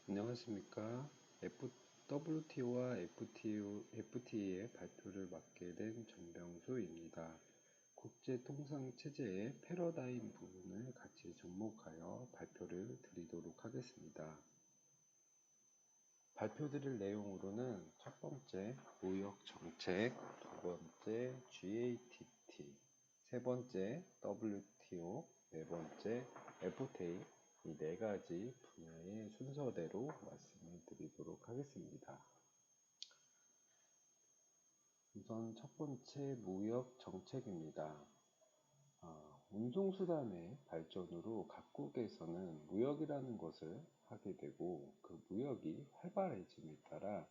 안녕하십니까. WTO와 FTA의 발표를 맡게 된 정병수입니다. 국제통상체제의 패러다임 부분을 같이 접목하여 발표를 드리도록 하겠습니다. 발표드릴 내용으로는 첫 번째 무역정책, 두 번째 GATT, 세 번째 WTO, 네 번째 FTA, 이 네 가지 분야의 순서대로 말씀을 드리도록 하겠습니다. 우선 첫 번째 무역 정책입니다. 운송수단의 발전으로 각국에서는 무역이라는 것을 하게 되고 그 무역이 활발해짐에 따라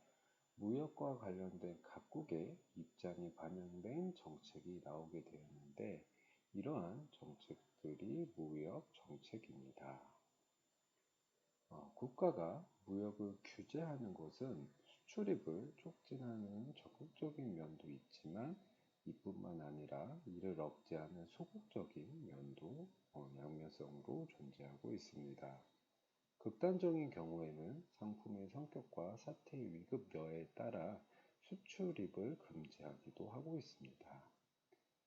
무역과 관련된 각국의 입장이 반영된 정책이 나오게 되었는데 이러한 정책들이 무역 정책입니다. 국가가 무역을 규제하는 것은 수출입을 촉진하는 적극적인 면도 있지만 이뿐만 아니라 이를 억제하는 소극적인 면도 양면성으로 존재하고 있습니다. 극단적인 경우에는 상품의 성격과 사태의 위급여에 따라 수출입을 금지하기도 하고 있습니다.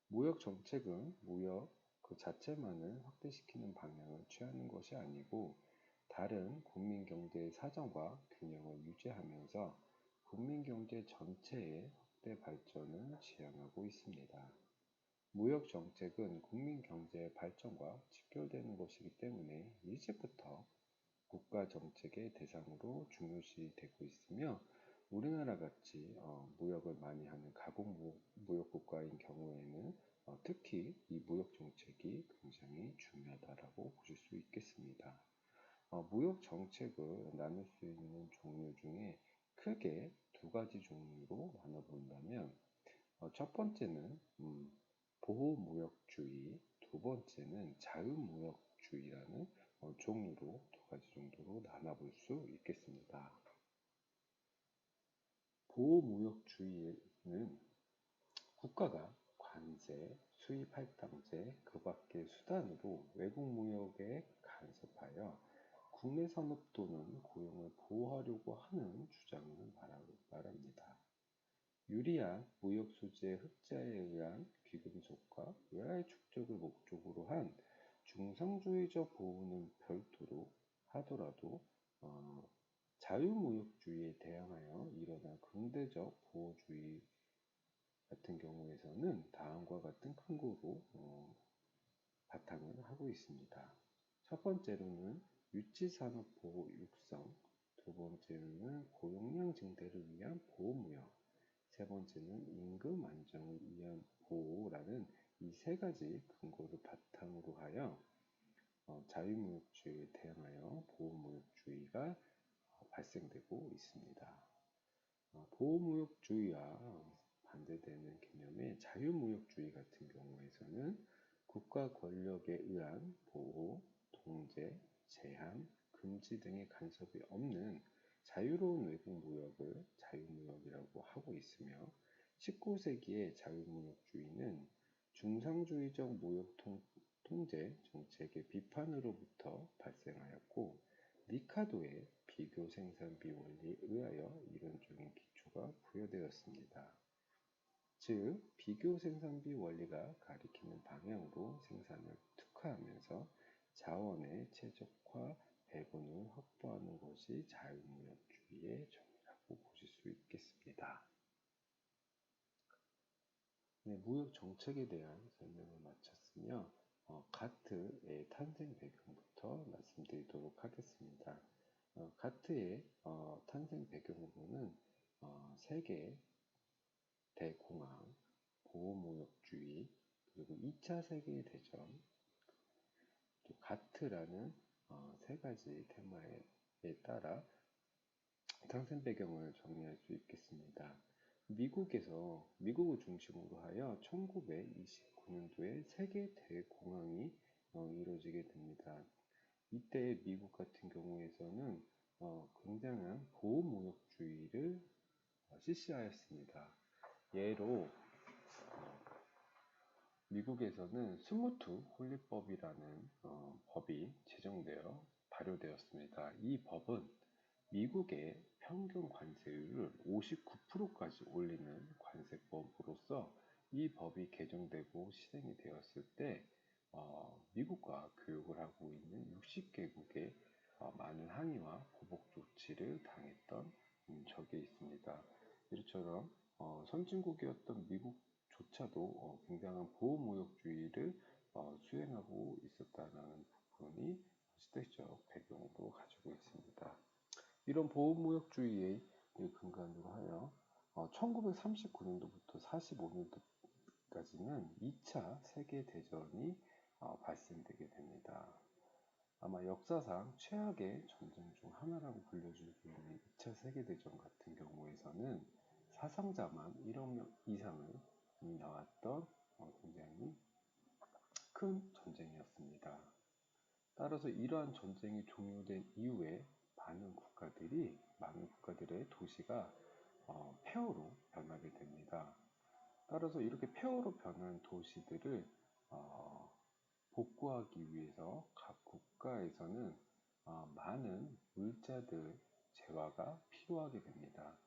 무역 정책은 무역 그 자체만을 확대시키는 방향을 취하는 것이 아니고 다른 국민 경제의 사정과 균형을 유지하면서 국민 경제 전체의 확대 발전을 지향하고 있습니다. 무역 정책은 국민 경제의 발전과 직결되는 것이기 때문에 일찍부터 국가 정책의 대상으로 중요시되고 있으며 우리나라 같이 무역을 많이 하는 가공 무역 국가인 경우에는 특히 이 무역 정책이 굉장히 중요하다고 보실 수 있겠습니다. 무역 정책을 나눌 수 있는 종류 중에 크게 두 가지 종류로 나눠본다면 첫 번째는 보호무역주의, 두 번째는 자유무역주의라는 종류로 두 가지 정도로 나눠볼 수 있겠습니다. 보호무역주의는 국가가 관세, 수입할당제, 그 밖의 수단으로 외국 무역에 간섭하여 국내 산업 또는 고용을 보호하려고 하는 주장을 말합니다. 유리한 무역 소재 흑자에 의한 귀금속과 외화의 축적을 목적으로 한 중상주의적 보호는 별도로 하더라도 자유무역주의에 대항하여 일어난 근대적 보호주의 같은 경우에서는 다음과 같은 근거로 바탕을 하고 있습니다. 첫 번째로는 유치산업 보호 육성, 두 번째로는 고용량 증대를 위한 보호무역, 세 번째는 임금 안정을 위한 보호라는 이 세 가지 근거를 바탕으로 하여 자유무역주의에 대항하여 보호무역주의가 발생되고 있습니다. 보호무역주의와 반대되는 개념의 자유무역주의 같은 경우에서는 국가 권력에 의한 보호, 통제, 제한, 금지 등의 간섭이 없는 자유로운 외국 무역을 자유무역이라고 하고 있으며 19세기의 자유무역주의는 중상주의적 무역 통제 정책의 비판으로부터 발생하였고 리카도의 비교 생산비 원리에 의하여 이론적인 기초가 부여되었습니다. 즉, 비교 생산비 원리가 가리키는 방향으로 생산을 특화하면서 자원의 최적화 배분을 확보하는 것이 자유무역주의의 정의라고 보실 수 있겠습니다. 네, 무역 정책에 대한 설명을 마쳤으며 가트의 탄생 배경부터 말씀드리도록 하겠습니다. 가트의 탄생 배경으로는 세계 대공황, 보호무역주의, 그리고 2차 세계대전, 또 가트라는 세 가지 테마에 따라 탄생 배경을 정리할 수 있겠습니다. 미국을 중심으로 하여 1929년도에 세계 대공황이 이루어지게 됩니다. 이때 미국 같은 경우에서는 굉장한 보호무역주의를 실시하였습니다. 예로 미국에서는 스무트 홀리법이라는 법이 제정되어 발효되었습니다. 이 법은 미국의 평균 관세율을 59%까지 올리는 관세법으로서 이 법이 개정되고 시행이 되었을 때 미국과 교역을 하고 있는 60개국의 많은 항의와 보복 조치를 당했던 적이 있습니다. 이처럼 선진국이었던 미국조차도 굉장한 보호무역주의를 수행하고 있었다는 부분이 시대적 배경으로 가지고 있습니다. 이런 보호무역주의의 근간으로 하여 1939년도부터 45년도까지는 2차 세계대전이 발생되게 됩니다. 아마 역사상 최악의 전쟁 중 하나라고 불려지고 있는 2차 세계대전 같은 경우에서는 사상자만 1억 명 이상을 나왔던 굉장히 큰 전쟁이었습니다. 따라서 이러한 전쟁이 종료된 이후에 많은 국가들의 도시가 폐허로 변하게 됩니다. 따라서 이렇게 폐허로 변한 도시들을 복구하기 위해서 각 국가에서는 많은 물자들 재화가 필요하게 됩니다.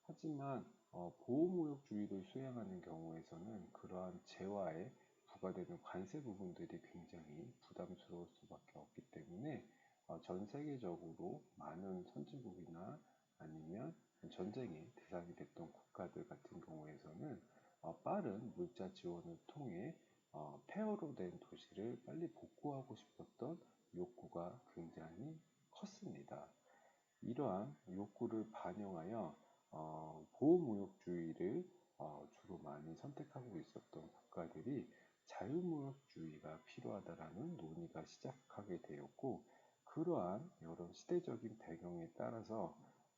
하지만 보호무역주의를 수행하는 경우에서는 그러한 재화에 부과되는 관세 부분들이 굉장히 부담스러울 수밖에 없기 때문에 전 세계적으로 많은 선진국이나 아니면 전쟁의 대상이 됐던 국가들 같은 경우에서는 빠른 물자 지원을 통해 폐허로 된 도시를 빨리 복구하고 싶었던 욕구가 굉장히 컸습니다. 이러한 욕구를 반영하여 보호무역주의를 주로 많이 선택하고 있었던 국가들이 자유무역주의가 필요하다라는 논의가 시작하게 되었고, 그러한 여러 시대적인 배경에 따라서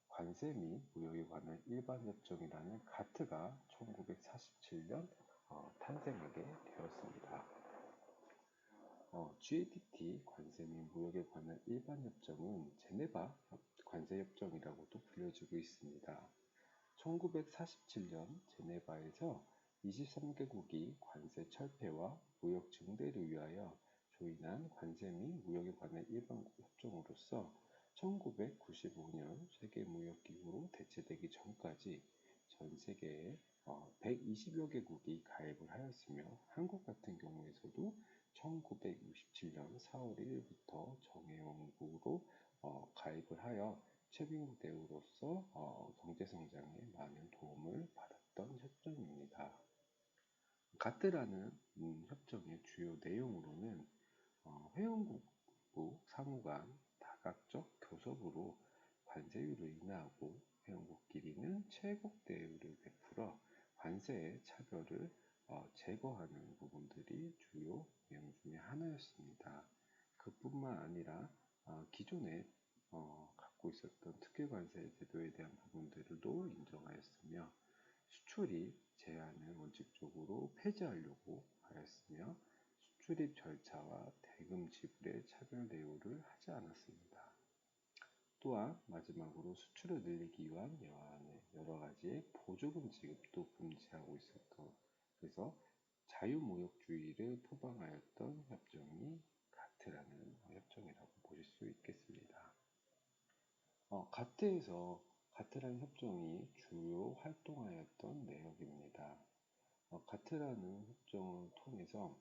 관세 및 무역에 관한 일반협정이라는 가트가 1947년 탄생하게 되었습니다. GATT 관세 및 무역에 관한 일반협정은 제네바 관세협정이라고도 불려지고 있습니다. 1947년 제네바에서 23개국이 관세 철폐와 무역 증대를 위하여 조인한 관세 및 무역에 관한 일반 협정으로서 1995년 세계무역기구로 대체되기 전까지 전 세계에 120여 개국이 가입을 하였으며, 한국 같은 경우에서도 1967년 4월 1일부터 정회원국으로 가입을 하여 최빈국 대우로서 경제성장에 많은 도움을 받았던 협정입니다. 가트라는 협정의 주요 내용으로는 회원국부 상호 간 다각적 교섭으로 관세율을 인하하고 회원국끼리는 최고 대우를 베풀어 관세의 차별을 제거하는 부분들이 주요 내용 중에 하나였습니다. 그뿐만 아니라 기존에 갖고 있었던 특별관세 제도에 대한 부분들도 인정하였으며, 수출입 제한을 원칙적으로 폐지하려고 하였으며, 수출입 절차와 대금 지불의 차별 대우를 하지 않았습니다. 또한 마지막으로 수출을 늘리기 위한 여러 가지의 보조금 지급도 금지하고 있었던, 그래서 자유무역주의를 표방하였던 협정이 가트라는 협정이라고 보실 수 있겠습니다. 가트라는 협정이 주요 활동하였던 내역입니다. 가트라는 협정을 통해서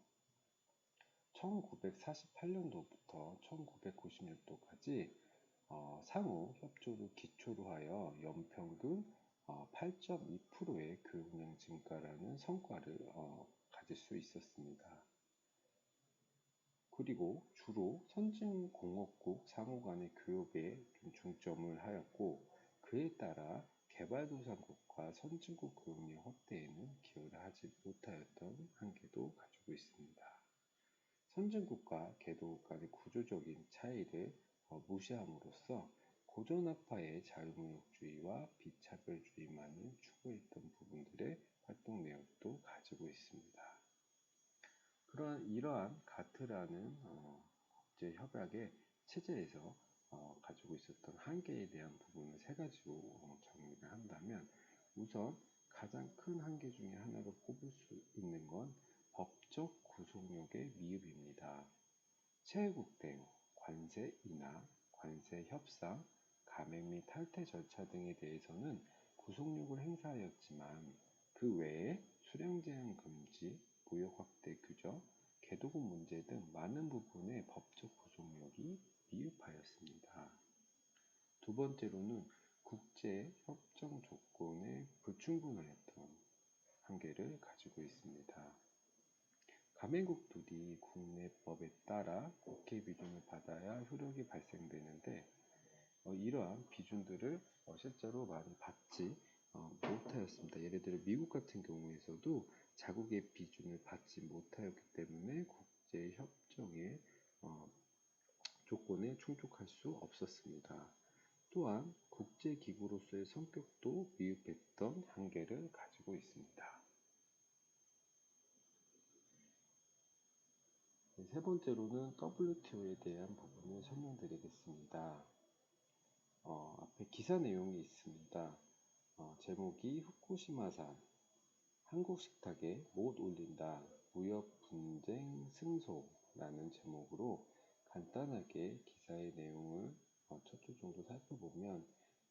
1948년도부터 1990년도까지 상호 협조를 기초로 하여 연평균 8.2%의 교육량 증가라는 성과를 가질 수 있었습니다. 그리고 주로 선진공업국 상호 간의 교역에 중점을 하였고, 그에 따라 개발도상국과 선진국 교역량 확대에는 기여를 하지 못하였던 한계도 가지고 있습니다. 선진국과 개도국 간의 구조적인 차이를 무시함으로써 고전학파의 자유무역주의와 비차별주의만을 추구했던 부분들의 활동 내역도 가지고 있습니다. 이러한 가트라는 국제협약의 체제에서 가지고 있었던 한계에 대한 부분을 세 가지로 정리를 한다면, 우선 가장 큰 한계 중에 하나로 꼽을 수 있는 건 법적 구속력의 미흡입니다. 최애국 대우, 관세 인하, 관세 협상, 감액 및 탈퇴 절차 등에 대해서는 구속력을 행사하였지만 그 외에 수량 제한 금지, 무역 확대 규정, 개도금 문제 등 많은 부분의 법적 구속력이 미흡하였습니다. 두 번째로는 국제 협정 조건에 불충분하였던 한계를 가지고 있습니다. 가맹국들이 국내법에 따라 국회 비준을 받아야 효력이 발생되는데 이러한 비준들을 실제로 많이 받지 못하였습니다. 예를 들어 미국 같은 경우에서도 자국의 비준을 받지 못하였기 때문에 국제협정의 조건에 충족할 수 없었습니다. 또한 국제기구로서의 성격도 미흡했던 한계를 가지고 있습니다. 세 번째로는 WTO에 대한 부분을 설명드리겠습니다. 앞에 기사 내용이 있습니다. 제목이 후쿠시마산 한국 식탁에 못 올린다 무역 분쟁 승소라는 제목으로 간단하게 기사의 내용을 첫 줄 정도 살펴보면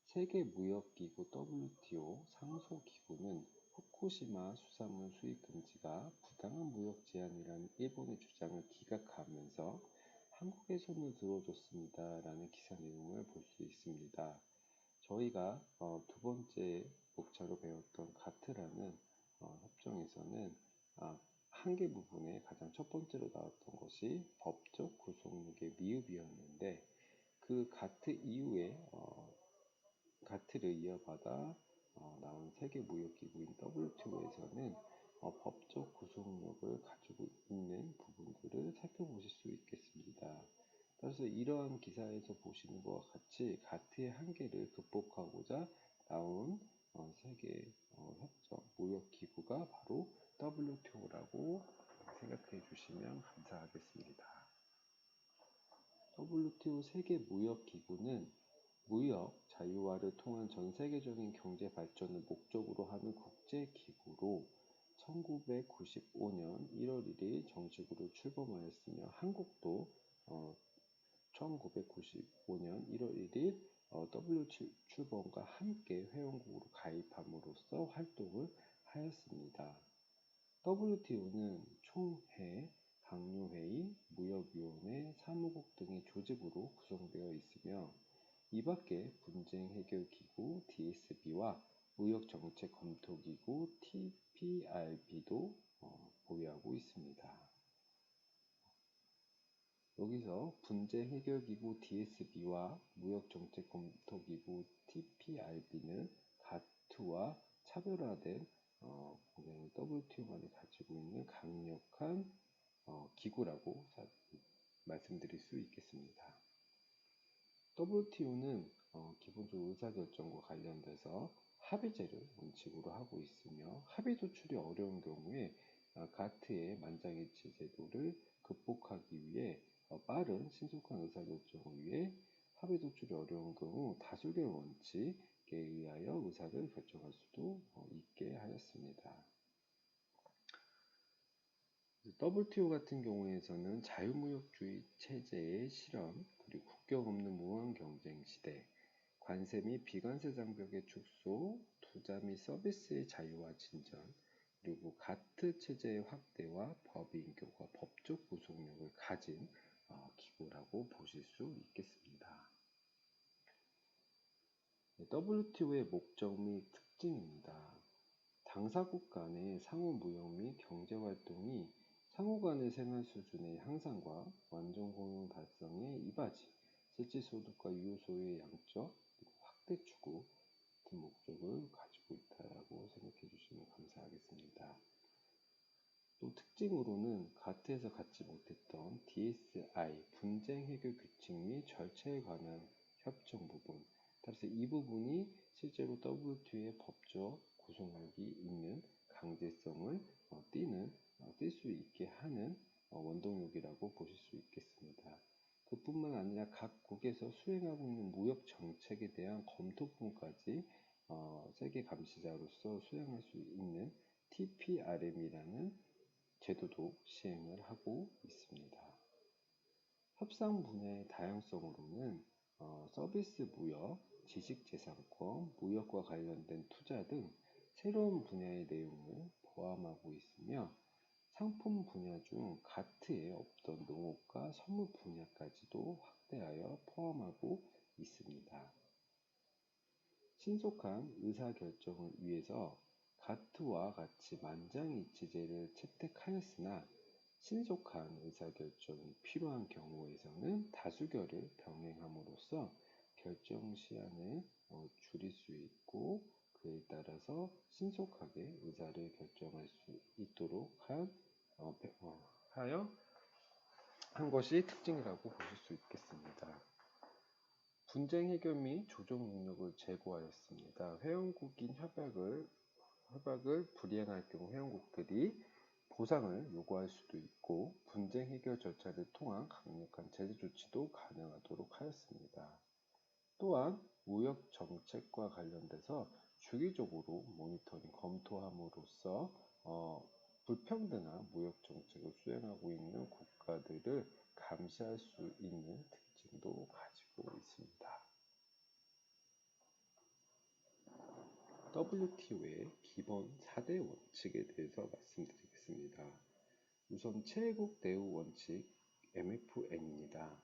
세계무역기구 WTO 상소기구는 후쿠시마 수산물 수입 금지가 부당한 무역 제한이라는 일본의 주장을 기각하면서 한국의 손을 들어줬습니다. 라는 기사 내용을 볼 수 있습니다. 저희가 두 번째 목차로 배웠던 가트라는 협정에서는 한계 부분에 가장 첫 번째로 나왔던 것이 법적 구속력의 미흡이었는데 그 가트 이후에 가트를 이어받아 나온 세계무역기구인 WTO에서는 법적 구속력을 가지고 있는 부분들을 살펴보실 수 있겠습니다. 따라서 이러한 기사에서 보시는 것과 같이 가트의 한계를 극복하고자 나온 세계 협정 무역기구가 바로 WTO라고 생각해 주시면 감사하겠습니다. WTO 세계무역기구는 무역 자유화를 통한 전 세계적인 경제 발전을 목적으로 하는 국제기구로 1995년 1월 1일 정식으로 출범하였으며 한국도 1995년 1월 1일 WTO 출범과 함께 회원국으로 가입함으로써 활동을 하였습니다. WTO는 총회, 강요회의, 무역위원회, 사무국 등의 조직으로 구성되어 있으며 이 밖에 분쟁해결기구 DSB와 무역정책검토기구 TPRB도 보유하고 있습니다. 여기서 분쟁해결기구 DSB와 무역정책검토기구 TPRB는 가트와 차별화된 WTO만이 가지고 있는 강력한 기구라고 말씀드릴 수 있겠습니다. WTO는 기본적으로 의사결정과 관련돼서 합의제를 원칙으로 하고 있으며 합의 도출이 어려운 경우에 가트의 만장일치 제도를 극복하기 위해 빠른 신속한 의사결정을 위해 합의 도출이 어려운 경우 다수결 원칙에 의하여 의사를 결정할 수도 있게 하였습니다. WTO 같은 경우에서는 자유무역주의 체제의 실현, 그리고 국경 없는 무한 경쟁 시대, 관세 및 비관세 장벽의 축소, 투자 및 서비스의 자유화 진전, 그리고 가트 체제의 확대와 법인 교과, 법적 구속력을 가진 기구라고 보실 수 있겠습니다. WTO의 목적 및 특징입니다. 당사국 간의 상호 무역 및 경제 활동이 상호 간의 생활 수준의 향상과 완전 공용 달성의 이바지, 실질소득과 유효소유의 양적, 확대 추구 같은 목적을 가지고 있다고 생각해 주시면 감사하겠습니다. 또 특징으로는 가트에서 갖지 못했던 DSI, 분쟁 해결 규칙 및 절차에 관한 협정 부분, 따라서 이 부분이 실제로 WTO의 법적 구속력이 있는 강제성을 띌 수 있게 하는 원동력이라고 보실 수 있겠습니다. 그뿐만 아니라 각국에서 수행하고 있는 무역 정책에 대한 검토권까지 세계 감시자로서 수행할 수 있는 TPRM이라는 제도도 시행을 하고 있습니다. 협상 분야의 다양성으로는 서비스 무역, 지식재산권, 무역과 관련된 투자 등 새로운 분야의 내용을 포함하고 있으며 상품 분야 중 가트에 없던 농업과 선물 분야까지도 확대하여 포함하고 있습니다. 신속한 의사결정을 위해서 가트와 같이 만장일치제를 채택하였으나 신속한 의사결정이 필요한 경우에서는 다수결을 병행함으로써 결정 시간을 줄일 수 있고 그에 따라서 신속하게 의사를 결정할 수 있도록 하여 한 것이 특징이라고 보실 수 있겠습니다. 분쟁 해결 및 조정 능력을 제고하였습니다. 회원국인 협약을 불이행할 경우 회원국들이 보상을 요구할 수도 있고 분쟁 해결 절차를 통한 강력한 제재 조치도 가능하도록 하였습니다. 또한 무역 정책과 관련돼서 주기적으로 모니터링 검토함으로써 불평등한 무역 정책을 수행하고 있는 국가들을 감시할 수 있는 특징도 가지고 있습니다. WTO의 기본 4대 원칙에 대해서 말씀드리겠습니다. 우선 최애국 대우 원칙 MFN입니다.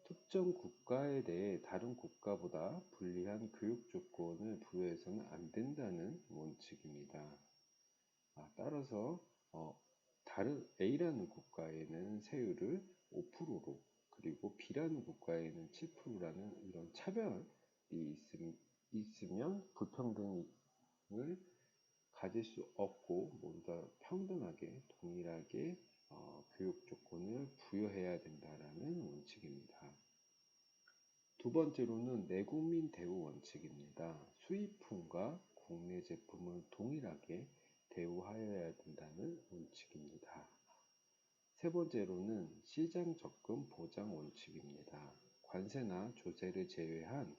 특정 국가에 대해 다른 국가보다 불리한 교육 조건을 부여해서는 안 된다는 원칙입니다. 따라서 다른 A라는 국가에는 세율을 5%로 그리고 B라는 국가에는 7%라는 이런 차별이 있으면 불평등을 가질 수 없고 모두 다 평등하게 동일하게 교육 조건을 부여해야 된다라는 원칙입니다. 두 번째로는 내국민 대우 원칙입니다. 수입품과 국내 제품을 동일하게 대우하여야 된다는 원칙입니다. 세 번째로는 시장 접근 보장 원칙입니다. 관세나 조세를 제외한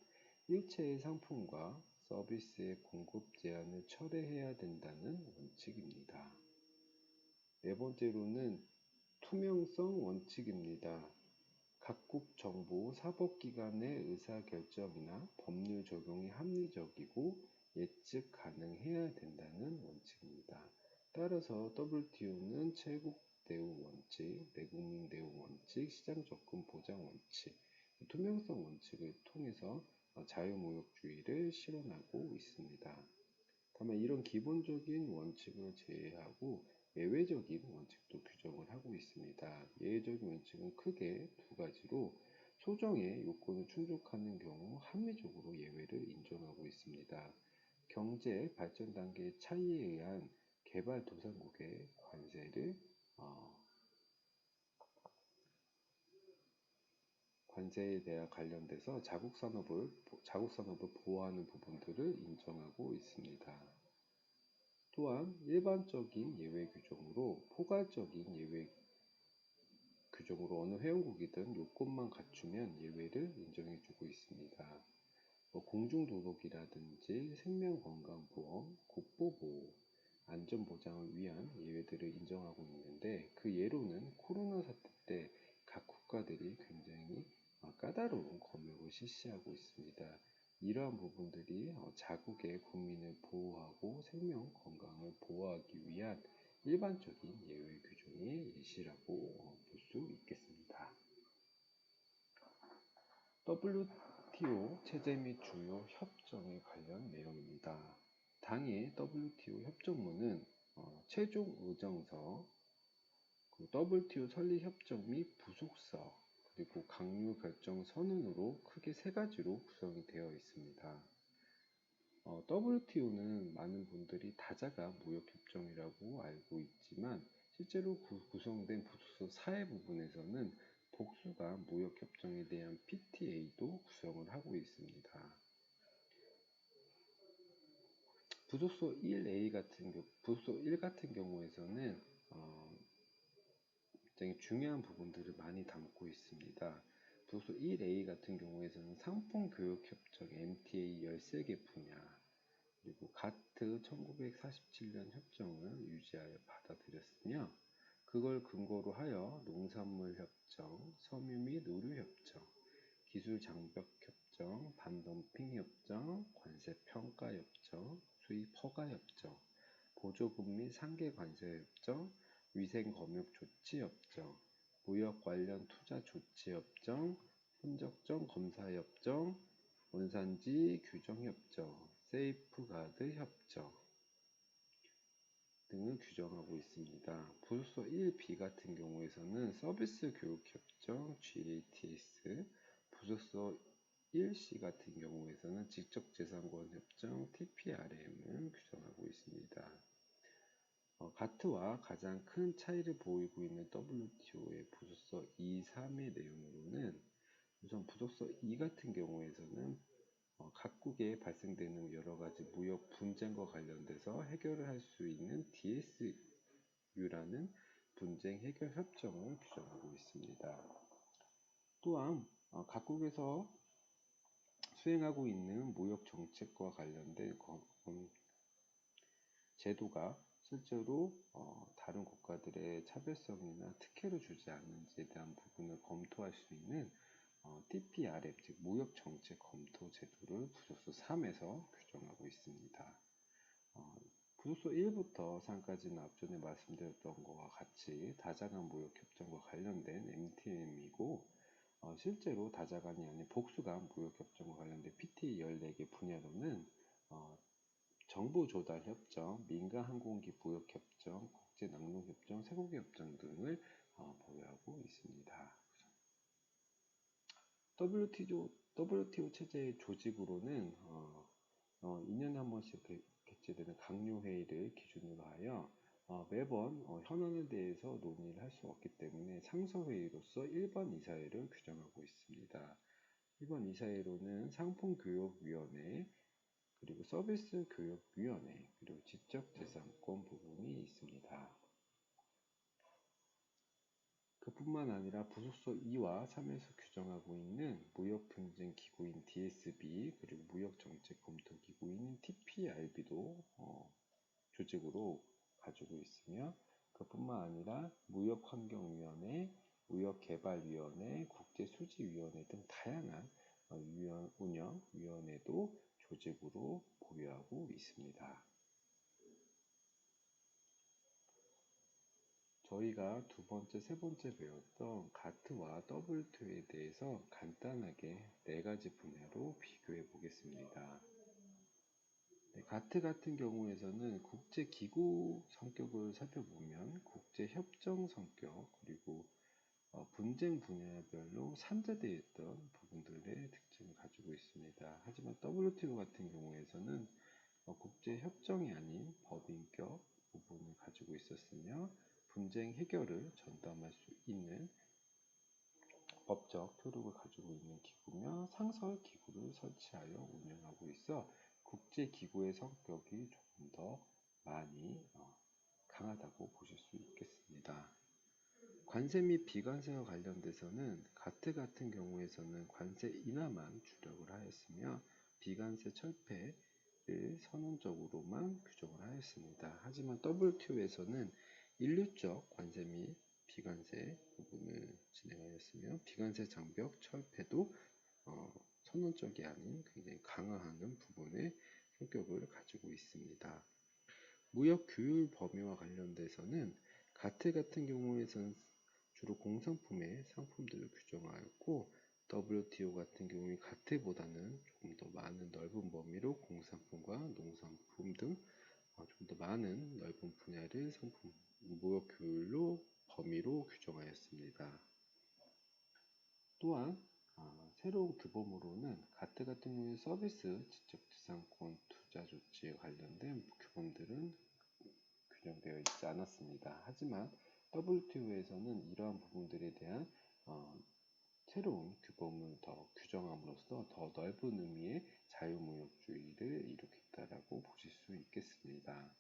일체의 상품과 서비스의 공급 제한을 철회해야 된다는 원칙입니다. 네 번째로는 투명성 원칙입니다. 각국 정부 사법기관의 의사결정이나 법률 적용이 합리적이고 예측 가능해야 된다는 원칙입니다. 따라서 WTO는 최국 대우 원칙, 내국민 대우 원칙, 시장 접근 보장 원칙, 투명성 원칙을 통해서 자유무역주의를 실현하고 있습니다. 다만 이런 기본적인 원칙을 제외하고 예외적인 원칙도 규정을 하고 있습니다. 예외적인 원칙은 크게 두 가지로 소정의 요건을 충족하는 경우 합리적으로 예외를 인정하고 있습니다. 경제 발전 단계의 차이에 의한 개발도상국의 관세에 대한 관련돼서 자국 산업을 보호하는 부분들을 인정하고 있습니다. 또한 일반적인 예외 규정으로 포괄적인 예외 규정으로 어느 회원국이든 요건만 갖추면 예외를 인정해주고 있습니다. 공중도덕이라든지 생명건강보험, 국보보호, 안전보장을 위한 예외들을 인정하고 있는데 그 예로는 코로나 사태 때 각 국가들이 굉장히 까다로운 검역을 실시하고 있습니다. 이러한 부분들이 자국의 국민을 보호하고 생명 건강을 보호하기 위한 일반적인 예외 규정의 예시라고 볼 수 있겠습니다. WTO 체제 및 주요 협정에 관련 내용입니다. 당의 WTO 협정문은 최종 의정서, WTO 설립 협정 및 부속서, 그리고 강요 결정 선언으로 크게 세 가지로 구성이 되어 있습니다. WTO는 많은 분들이 다자가 무역협정이라고 알고 있지만 실제로 구성된 부속서 4의 부분에서는 복수가 무역협정에 대한 PTA도 구성을 하고 있습니다. 부속서 1 같은 경우에서는 굉장히 중요한 부분들을 많이 담고 있습니다. 부속서 1A 같은 경우에서는 상품교역협정 MTA 13개 분야 그리고 가트 1947년 협정을 유지하여 받아들였으며 그걸 근거로 하여 농산물협정, 섬유 및 의류협정, 기술장벽협정, 반덤핑협정, 관세평가협정, 수입허가협정, 보조금 및 상계관세협정, 위생검역조치협정, 무역 관련 투자조치협정, 혼적정 검사협정, 원산지 규정협정, 세이프가드 협정 등을 규정하고 있습니다. 부속서 1B 같은 경우에서는 서비스 교육협정 GATS, 부속서 1C 같은 경우에서는 지적재산권 협정 TPRM을 규정하고 있습니다. 가트와 가장 큰 차이를 보이고 있는 WTO의 부속서 2, 3의 내용으로는 우선 부속서 2 같은 경우에서는 각국에 발생되는 여러가지 무역 분쟁과 관련돼서 해결을 할 수 있는 DSU라는 분쟁 해결 협정을 규정하고 있습니다. 또한 각국에서 수행하고 있는 무역 정책과 관련된 제도가 실제로 다른 국가들의 차별성이나 특혜를 주지 않는지에 대한 부분을 검토할 수 있는 TPRM, 즉 무역정책 검토 제도를 부속서 3에서 규정하고 있습니다. 부속서 1부터 3까지는 앞전에 말씀드렸던 것과 같이 다자간 무역협정과 관련된 MTM이고 실제로 다자간이 아닌 복수간 무역협정과 관련된 PT 14개 분야로는 정보조달협정, 민간항공기 무역협정, 국제낙농협정, 쇠고기협정 등을 보유하고 있습니다. WTO 체제의 조직으로는 2년에 한 번씩 개최되는 강요회의를 기준으로 하여 매번 현안에 대해서 논의를 할 수 없기 때문에 상설회의로서 1번 이사회를 규정하고 있습니다. 1번 이사회로는 상품교역위원회, 그리고 서비스교역위원회, 그리고 지적재산권 부분이 있습니다. 그뿐만 아니라 부속서 2와 3에서 규정하고 있는 무역분쟁기구인 DSB, 그리고 무역정책검토기구인 TPRB도 조직으로 가지고 있으며, 그뿐만 아니라 무역환경위원회, 무역개발위원회, 국제수지위원회 등 다양한 운영위원회도 조직으로 보유하고 있습니다. 저희가 두 번째, 세 번째 배웠던 가트와 WTO에 대해서 간단하게 네 가지 분야로 비교해 보겠습니다. 가트 같은 경우에서는 국제기구 성격을 살펴보면 국제협정 성격, 그리고 분쟁 분야별로 산재되어 있던 부분들의 특징을 가지고 있습니다. 하지만 WTO 같은 경우에서는 국제협정이 아닌 법인격 부분을 가지고 있었으며 분쟁 해결을 전담할 수 있는 법적 효력을 가지고 있는 기구며 상설 기구를 설치하여 운영하고 있어 국제기구의 성격이 조금 더 많이 강하다고 보실 수 있겠습니다. 관세 및 비관세와 관련돼서는 가트 같은 경우에서는 관세 인하만 주력을 하였으며 비관세 철폐를 선언적으로만 규정을 하였습니다. 하지만 WTO에서는 일률적 관세 및 비관세 부분을 진행하였으며 비관세 장벽 철폐도 선언적이 아닌 굉장히 강화하는 부분의 성격을 가지고 있습니다. 무역 규율 범위와 관련돼서는 가트 같은 경우에서는 주로 공산품의 상품들을 규정하였고 WTO 같은 경우에 가트보다는 조금 더 많은 넓은 범위로 공산품과 농산품 등 좀 더 많은 넓은 분야를 상품 무역 규율로 범위로 규정하였습니다. 또한 새로운 규범으로는 가트 같은 경우에 서비스 지적재산권 투자 조치에 관련된 규범들은 규정되어 있지 않았습니다. 하지만 WTO에서는 이러한 부분들에 대한 새로운 규범을 더 규정함으로써 더 넓은 의미의 자유무역주의를 일으켰다라고 보실 수 있겠습니다.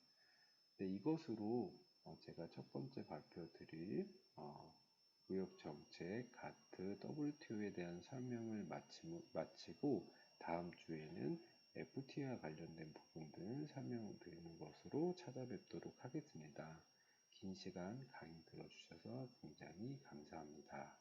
네, 이것으로 제가 첫 번째 발표드릴 무역정책, 가트, WTO에 대한 설명을 마치고 다음 주에는 FTA와 관련된 부분들을 설명드리는 것으로 찾아뵙도록 하겠습니다. 긴 시간 강의 들어주셔서 굉장히 감사합니다.